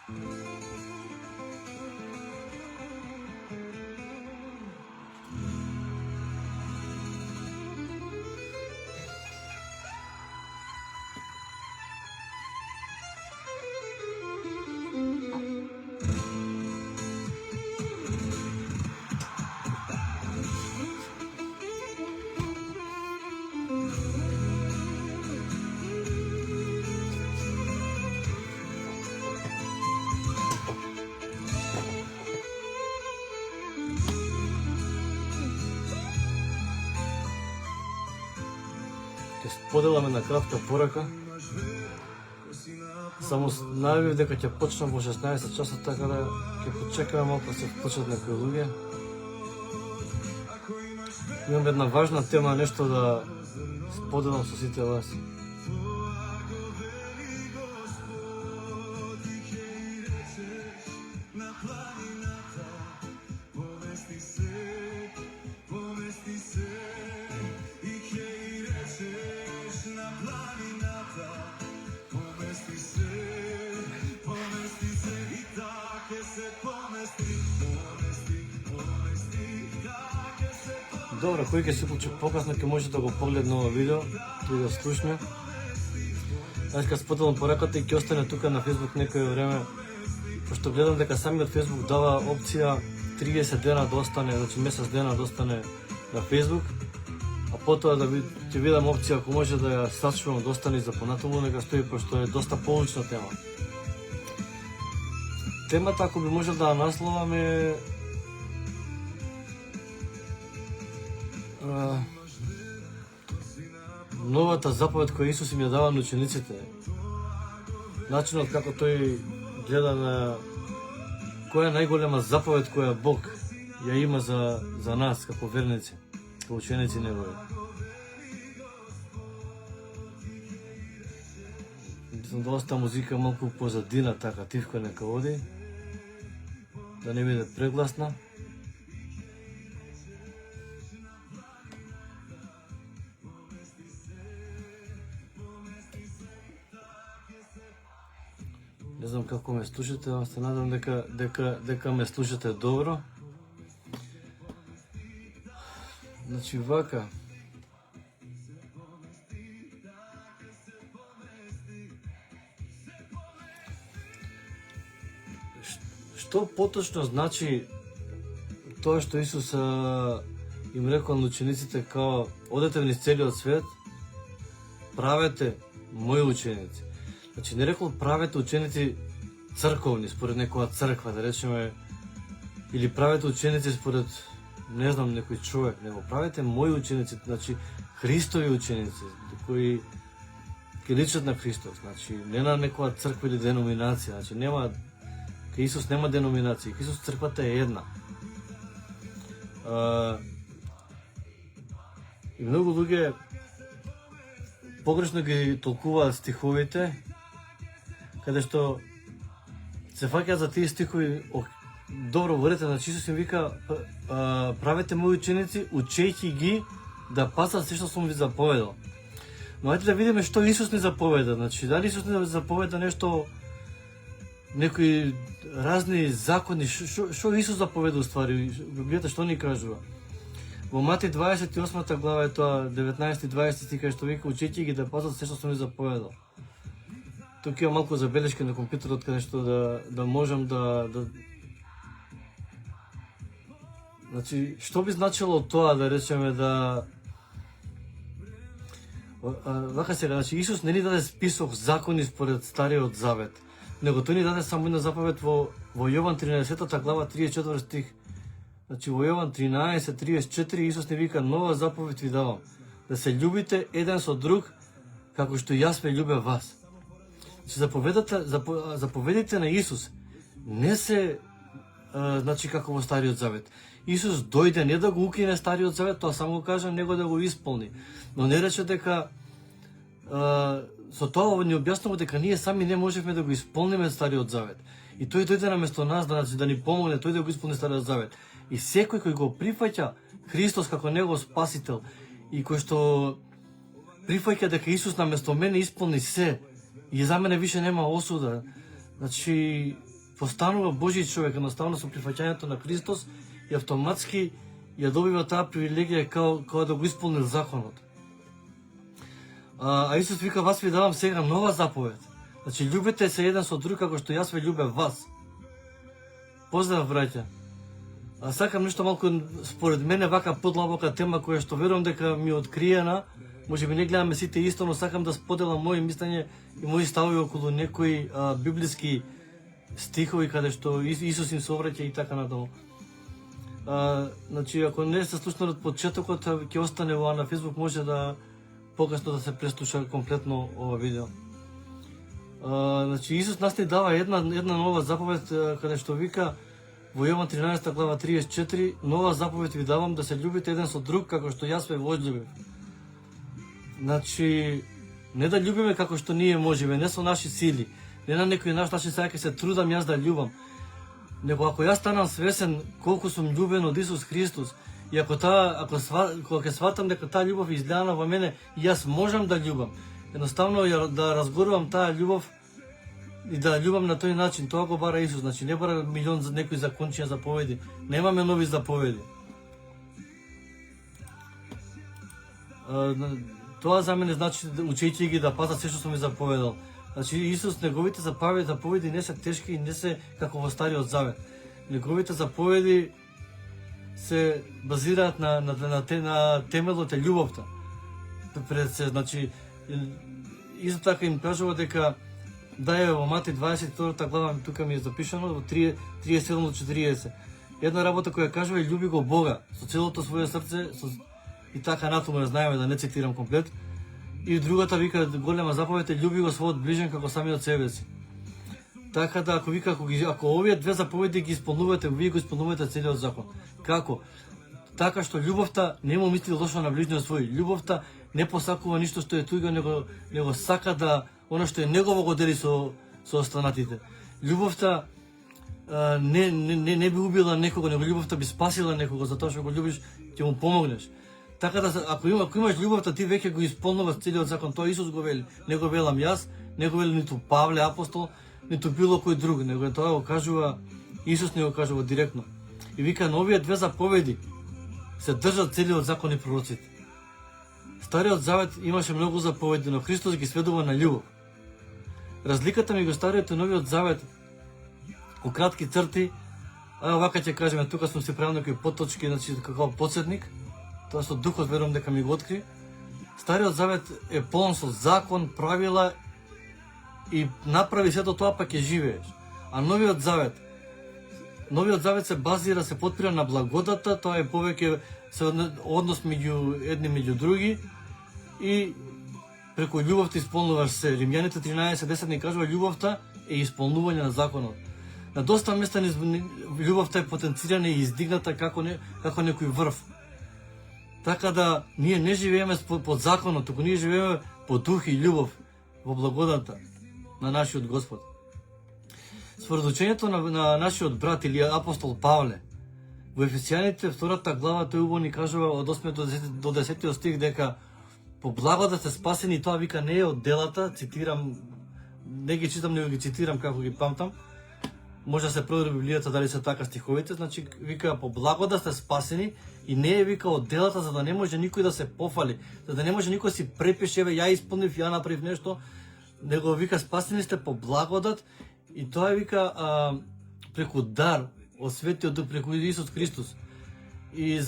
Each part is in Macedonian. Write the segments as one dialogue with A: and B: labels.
A: Ќе споделаме на кратка порака. Само најавив дека ќе почнам во 16 часот, така да ќе почекаме малку да се вклучат некои луѓе. Имам една важна тема, нешто да споделам со сите вас. Добро, кој ќе се уклучи покасно ќе може да го погледне ова видео и да слушне. Јас ќе споделам пораката и ќе остане тука на Facebook некој време, пошто гледам дека самиот Facebook дава опција 30 дена да остане, значи месец дена да остане на Facebook, а потоа да ќе видам опција ако може да ја сачувам да остане за понатаму, нека стои, пошто е доста поучна тема. Темата, ако би можел да ја насловам, е новата заповед која Исус им ја дава на учениците. Начинот како тој гледа на која е најголема заповед која Бог ја има за нас како верници, како ученици негови. Мислам да оста музика малку позадина, така тивка нека оди, да не биде прегласна. Не знам како ме слушате, но се надам дека ме слушате добро. Значи вака. Што поточно значи тоа што Исус им рекол на учениците као одете низ целиот свет, правете мои ученици. Значи не рекол правете ученици црковни, според некоја црква, да речеме, или правете ученици според, не знам, некој човек, него правете мои ученици, значи Христови ученици, кои ќе личат на Христос, значи не на некоја црква или деноминација, значи нема, кај Исус нема деноминација, кај Исус црквата е една. И многу луѓе погрешно ги толкуваат стиховите, каде што се фаќаат за тие стихови. Добро, говорите, значи Исус им вика правете мои ученици, учејќи ги да пазат се што сум ви заповедал. Но ајде да видиме што Исус ни заповеда, значи дали Исус ни заповеда нешто, некои разни закони, што Исус заповеда уствари, Библијата што ни кажува. Во Матеј 28 глава е тоа 19 и 20 стиха што вика учејќи ги да пазат се што сум ви заповедал. Тук има малку забелешки на компјутерот каде што да можам да значи што би значило тоа, да речеме, да вака сега, значи Исус не ни даде список закони според Стариот Завет, него тој ни даде само една заповед во Јован 13 глава 34 стих. Значи во Јован 13:34 Исус ни вика нова заповед ви давам, да се љубите еден со друг како што јас ме љубев вас. Значи заповедите на Исус не се значи како во Стариот Завет. Исус дојде не да го укине Стариот Завет, тоа само го кажа, него да го исполни. Но не рече дека со тоа ни објаснува дека ние сами не можевме да го исполниме Стариот Завет. И тој дојде наместо нас да ни помогне, тој да го исполни Стариот Завет. И секој кој го прифаќа Христос како негов спасител и кој што прифаќа дека Исус наместо мене исполни се, и за мене више нема осуда. Значи, постанува Божи човек, едноставно со прифаќањето на Христос и автоматски ја добива таа привилегија као да го исполни законот. А Исус вика, вас ви давам сега нова заповед. Значи, љубете се еден со друг како што јас ве љубев вас. Поздрав, браќа. А сакам нешто малку, според мене, вака подлабока тема која што верувам дека ми е откриена. Може би не гледаме сите исто, но сакам да споделам мои мислење и мои ставови околу некои библиски стихови каде што Исус им се обраќа и така надолу. Значи, ако не сте слушнали од почетокот, ќе остане на Facebook, може да покасно да се преслуша комплетно ова видео. Значи, Исус нас ни дава една нова заповед, каде што вика во Јован 13 глава 34, нова заповед ви давам да се љубите еден со друг како што јас ве возљубив. Значи, не да љубиме како што ние можеме, не со наши сили, не на некој начин сега ќе се трудам јас да љубам, него ако јас станам свесен колку сум љубен од Исус Христос и ако ќе сватам дека таа љубов е излеана во мене и јас можам да љубам, едноставно да разгорувам таа љубов и да љубам на тој начин, тоа го бара Исус. Значи, не бара милион за некои закончија заповеди, немаме нови заповеди. Тоа за мене значи, учејќи ги да пазат се што сум ви заповедал. Значи, Исус, неговите заповеди не се тешки и не се како во Стариот Завет. Неговите заповеди се базираат на темелот е љубовта. Значи, исто така им кажува дека дај во Матеј 22 глава, тука ми е запишано, во 37-40. Една работа која кажува е љуби го Бога со целото своје срце и така натаму, не знаеме да не цитирам комплет. И другата вика голема заповед е љуби го својот ближен како самиот себе си. Така да ако овие две заповеди ги исполнувате, вие го исполнувате целиот закон. Како? Така што љубовта не му мисли лошо на ближниот свој. Љубовта не посакува ништо што е туѓо, него сака да она што е негово го дели со останатите. Љубовта не би убила некого, него љубовта би спасила некого, затоа што го љубиш, ќе му помогнеш. Така да ако имаш љубовта, ти веќе го исполнуваш целиот закон. Тоа Исус го вели. Не го велам јас, не го вели ниту Павле апостол, ниту било кој друг, него тоа го кажува Исус, не го кажува директно. И вика, на овие две заповеди се држат целиот закон и пророците. Стариот Завет имаше многу заповеди, но Христос ги сведува на љубов. Разликата меѓу Стариот и Новиот Завет, у кратки црти, вака ќе кажеме, тука сум си правил некои поточки, значи како подсетник, тоа со Духот верувам дека ми го откри. Стариот Завет е полн со закон, правила и направи сето тоа, па ќе живееш. А Новиот Завет се базира, се потпира на благодата, тоа е повеќе однос меѓу други и преку љубовта исполнуваш се. Римјаните 13:10 ни кажува љубовта е исполнување на законот. На доста места љубовта е потенцирана и издигната како некој врв. Така да ние не живееме под законот, туку ние живееме по дух и љубов во благодата на нашиот Господ. Според учењето на нашиот брат или апостол Павле, во Ефесијаните 2 глава тој убаво ни кажува од 8 до 10 стих дека по благодат сте спасени, тоа вика не е од делата, цитирам, не ги читам, него ги цитирам како ги памтам. Може да се провери Библијата дали се така стиховите, значи вика по благодат сте спасени и не е вика од делата за да не може никој да се пофали, за да не може никој си препише, ја исполнив, ја направив нешто, него вика спасени сте по благодат и тоа е вика преку дар од Светиот Дух, преку Исус Христос. И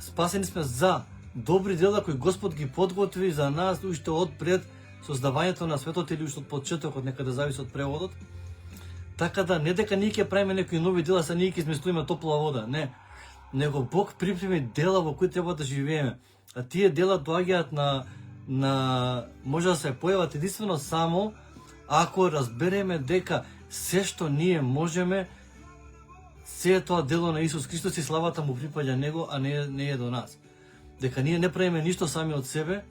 A: спасени сме за добри дела кои Господ ги подготви за нас уште од пред создавањето на светот или уште од почетокот, некаде зависи од преводот. Така да не дека ние ќе правиме некои нови дела, са ние ќе измислуваме топла вода, не. Него Бог припреми дела во кои треба да живееме. А тие дела доаѓаат може да се појават единствено само ако разбереме дека се што ние можеме, се е тоа дело на Исус Христос и славата му припаѓа него, а не е до нас. Дека ние не правиме ништо сами од себе,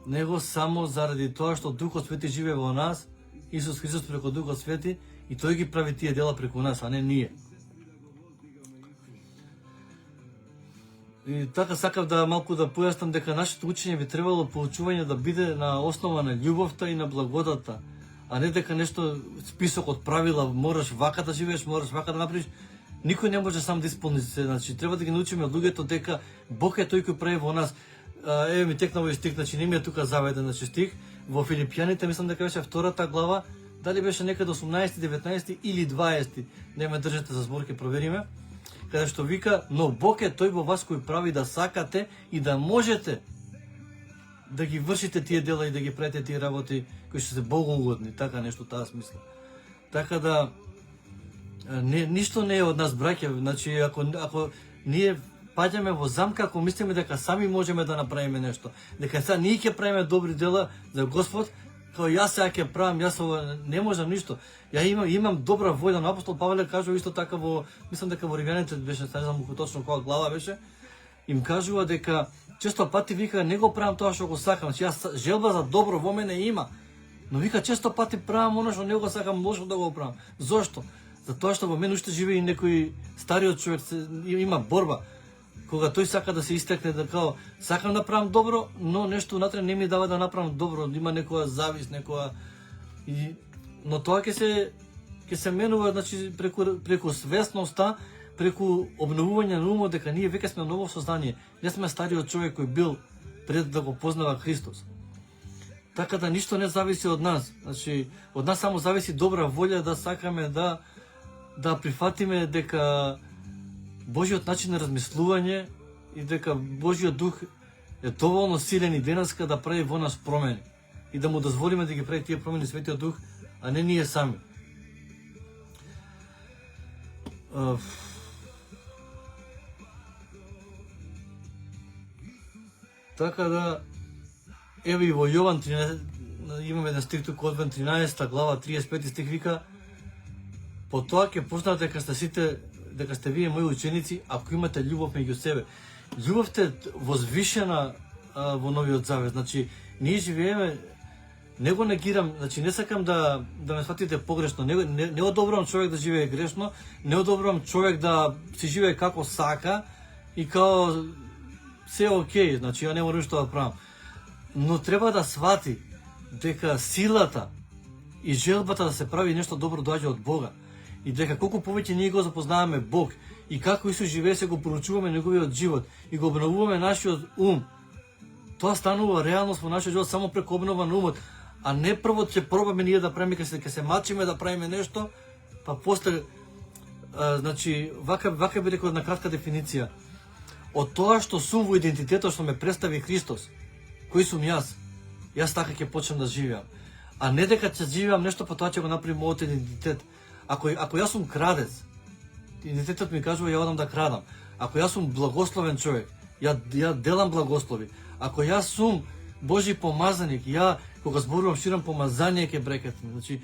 A: него само заради тоа што Духот Свети живее во нас, Исус Христос преку Духот Свети, и тој ги прави тие дела преку нас, а не ние. И така сакав да малку да појаснам дека нашето учење би требало поучување да биде на основа на љубовта и на благодата, а не дека нешто список од правила, мораш вака да живееш, мораш вака да направиш. Никој не може сам да исполни се, значи треба да ги научиме луѓето дека Бог е тој кој прави во нас. Еве ми текна овој стих, значи не ми е тука заведен, значи стих во Филипјаните, мислам дека беше втората глава, дали беше некаде 18, 19 или 20, не ме држете за збор, ќе провериме, каде што вика, но Бог е тој во вас кој прави да сакате и да можете да ги вршите тие дела и да ги правите тие работи кои што се богоугодни, така нешто таа смисла. Така да ништо не е од нас, браќа, значи ако ние паѓаме во замка, ако мислиме дека сами можеме да направиме нешто, дека сега ние ќе правиме добри дела за Господ, као јас сега ќе правам, јас не можам ништо. Ја имам добра воља, но апостол Павле кажува исто така во, мислам дека во Римјаните беше, не знам точно која глава беше, им кажува дека често пати вика не го правам тоа што го сакам, значи јас желба за добро во мене има, но вика често пати правам оно што не го сакам, лошо да го правам. Зошто? Затоа што во мене уште живее и некој стариот човек, има борба. Кога тој сака да се истекне, да као сакам да правам добро, но нешто внатре не ми дава да направам добро, има некоја завист, но тоа ќе се менува, значи преку свесноста, преку обновување на умот, дека ние веќе сме ново сознание. Не сме стариот човек кој бил пред да го познава Христос. Така да ништо не зависи од нас. Значи, од нас само зависи добра волја да сакаме да прифатиме дека Божиот начин на размислување и дека Божиот дух е доволно силен и денеска да прави во нас промени и да му дозволиме да ги прави тие промени Светиот Дух, а не ние сами. Така да, еве и во Јован 13, имаме еден стих тук од 13 глава, 35 стих вика, по тоа ќе познаете дека сте вие мои ученици, ако имате љубов меѓу себе. Љубовта е возвишена во Новиот Завет. Значи, ние живееме, не го негирам, значи не сакам да ме сватите погрешно, не одобрувам човек да живее грешно, не одобрувам човек да си живее како сака и као се окей, значи ја не морам што да правам. Но треба да свати дека силата и желбата да се прави нешто добро доаѓа од Бога. И дека колку повеќе ние го запознаваме Бог и како Исус живее, се го поручуваме неговиот живот и го обновуваме нашиот ум, тоа станува реалност во нашиот живот само преку обнова на умот, а не прво ќе пробаме ние да правиме, ќе се мачиме да правиме нешто, па после, значи, вака би рекол една кратка дефиниција. Од тоа што сум во идентитетот што ме представи Христос, кој сум јас така ќе почнам да живеам. А не дека ќе живеам нешто, па тоа ќе го направим мојот идентитет. Ако јас сум крадец, идентитетот ми кажува ја одам да крадам. Ако јас сум благословен човек, ја делам благослови. Ако јас сум Божи помазаник, ја кога зборувам ширам помазание ќе брекетам. Значи,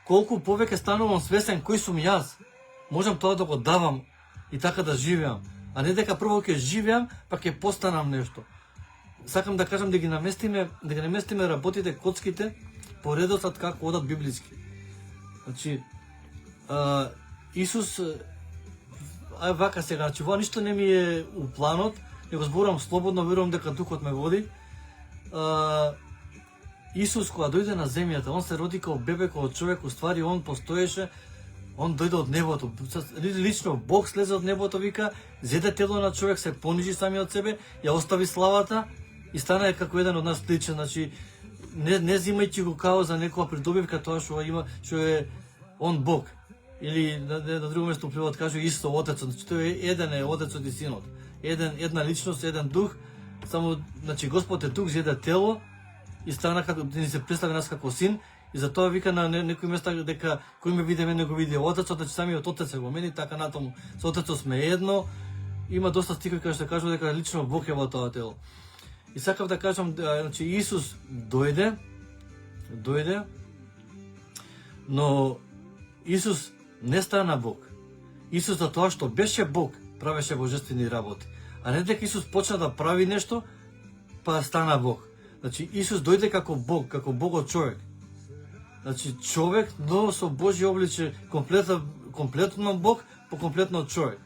A: колку повеќе станувам свесен кој сум јас, можам тоа да го давам и така да живеам. А не дека прво ќе живеам, па ќе постанам нешто. Сакам да кажам да ги наместиме работите, коцките, по редослед како одат библиски. Значи, Исус, вака сега, значи, во ништо не ми е у планот, не го зборувам слободно, верувам дека Духот ме води. Исус, кога дојде на земјата, он се роди као бебе, као човек, уствари, он постоеше, он дојде од небото. Лично Бог слезе од небото, вика, зеде тело на човек, се понижи сами од себе, ја остави славата и стана како еден од нас личен, значи, не зимајќи го као за некоја придобивка тоа што е он Бог. Или на друго место превод кажува исто Отецот, значи тој е еден е Отецот и Синот. Една личност, еден дух, само значи Господ е тук, зеде тело и стана како ни се представи нас како син и затоа вика на некои места дека кој ме види мене го види Отецот, значи самиот Отец е во мене, така натаму со Отецот сме едно. Има доста стихови кои што кажува дека лично Бог е во тоа тело. И сакав да кажам, значи Исус дојде, но Исус не стана Бог. Исус за тоа што беше Бог, правеше божествени работи. А не дека Исус почна да прави нешто, па стана Бог. Значи Исус дојде како Бог, како Богот човек. Значи човек, но со Божје обличе, комплетно Бог, по комплетно човек.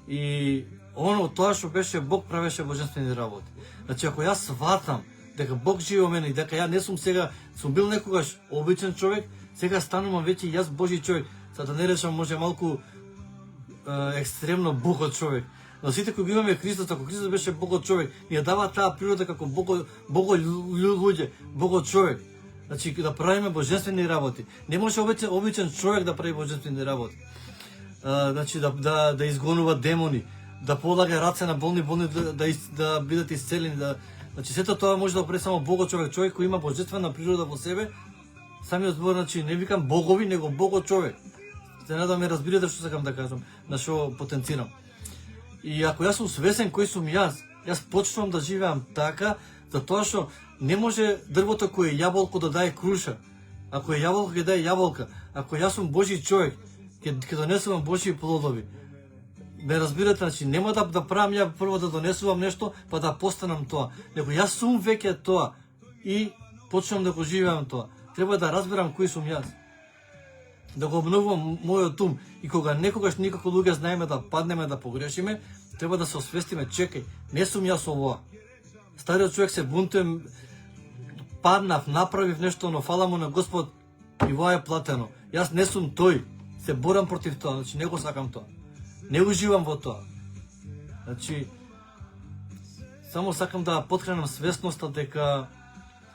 A: И оно тоа што беше Бог правеше божествени работи. Значи ако јас сватам дека Бог живее во мене и дека ја не сум сега, сум бил некогаш обичен човек, сега станувам веќе јас Божи човек, за да не речам може малку екстремно богот човек. Но сите кои имаме Христос, ако Христос беше богот човек, ни ја дава таа природа како богот луѓе, богот човек. Значи да правиме божествени работи. Не може обичен човек да прави божествени работи. Значи да изгонува демони, да полага раце на болни да бидат исцелени, значи сето тоа може да го прави само богот човек, човек кој има божествена природа во себе. Самиот збор, значи не викам богови, него богот човек. Се надам ме разбирате што сакам да кажам, на што потенцирам. И ако јас сум свесен кој сум јас почнувам да живеам така, затоа што не може дрвото кој е јаболко да даде круша. Ако е јаболка, ќе даде јаболка. Ако јас сум Божи човек, ќе донесувам Божи плодови. Ме разбирате, значи нема да правам ја прво да донесувам нешто, па да постанам тоа. Него јас сум веќе тоа и почнувам да го живеам тоа. Треба да разберам кој сум јас. Да го обновувам мојот ум и кога некогаш никако луѓе знаеме да паднеме, да погрешиме, треба да се освестиме, чекај, не сум јас ова. Стариот човек се бунтуем, паднав, направив нешто, но фала му на Господ и ова е платено. Јас не сум тој, се борам против тоа, значи не го сакам тоа. Не уживам во тоа. Значи, само сакам да поткренам свесноста дека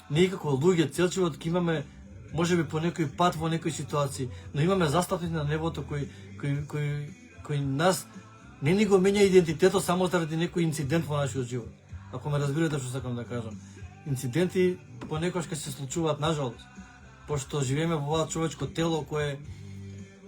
A: ние како луѓе цел живот ќе имаме, може би по некој пат во некои ситуации, но имаме застапници на небото кој нас не ни го менја идентитетот само заради некој инцидент во нашиот живот. Ако ме разбирате што сакам да кажам. Инциденти понекогаш ќе се случуваат нажалост, пошто живееме во ова човечко тело кое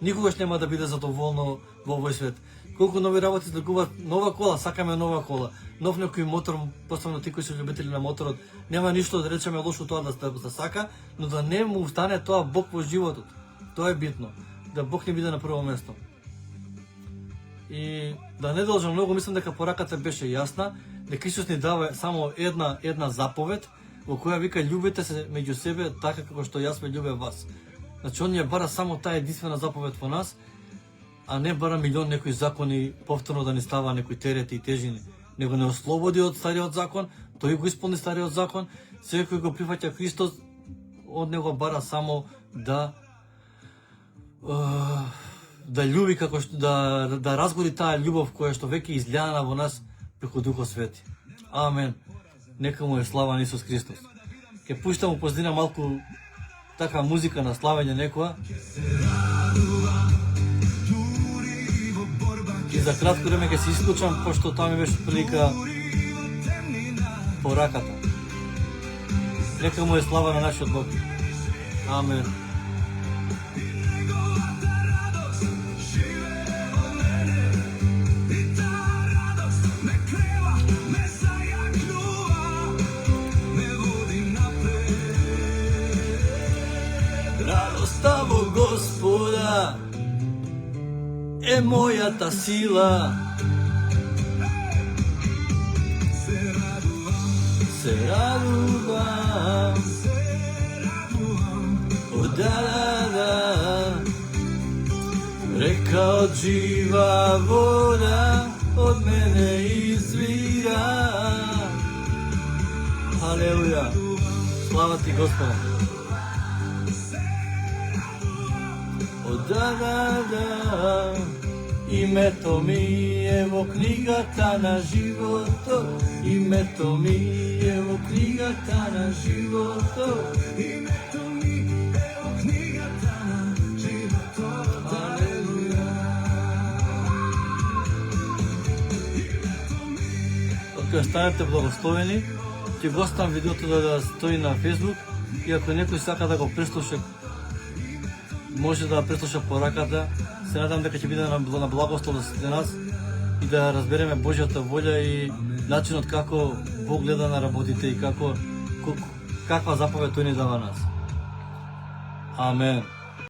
A: никогаш нема да биде задоволно во овој свет. Колку нови работи излегуваат, нова кола, сакаме нова кола, нов некој мотор, посебно ти кои се љубители на моторот, нема ништо да речеме лошо тоа да сака, но да не му стане тоа Бог во животот. Тоа е битно, да Бог не биде на прво место. И да не должам многу, мислам дека пораката беше јасна, дека Исус ни дава само една заповед, во која вика љубете се меѓу себе така како што јас ме љубев вас. Значи он ја бара само таа единствена заповед во нас, а не бара милион некои закони повторно да ни става некои терети и тежини. Него не ослободи од стариот закон, тој го исполни стариот закон, секој кој го прифаќа Христос, од него бара само да љуби како што да разгори таа љубов која што веќе излјана во нас преку Духот Свети. Амен. Нека му е слава на Исус Христос. Ке пуштам у поздина малку така музика на славење некоја. И за кратко време ќе се исклучам, пошто тоа ми беше прилика пораката. Нека му е слава на нашиот Бог. Амен. Радоста во Господа е мојата сила. Се радувам, да. Река од жива вода од мене извира. Халелуја. Слава ти Господа. Да. Името ми е во книгата на животот. Името ми е во книгата на животот. Името ми е во книгата на животот. Алелуја. Кога станете благословени, ќе го оставам видеото да стои на Facebook и ако некој сака да го преслуша, може да преслуша пораката. Се надам дека ќе биде на благослов за сите нас и да разбереме Божјата волја и начинот како Бог гледа на работите и каква заповед тој ни дава нас. Амен.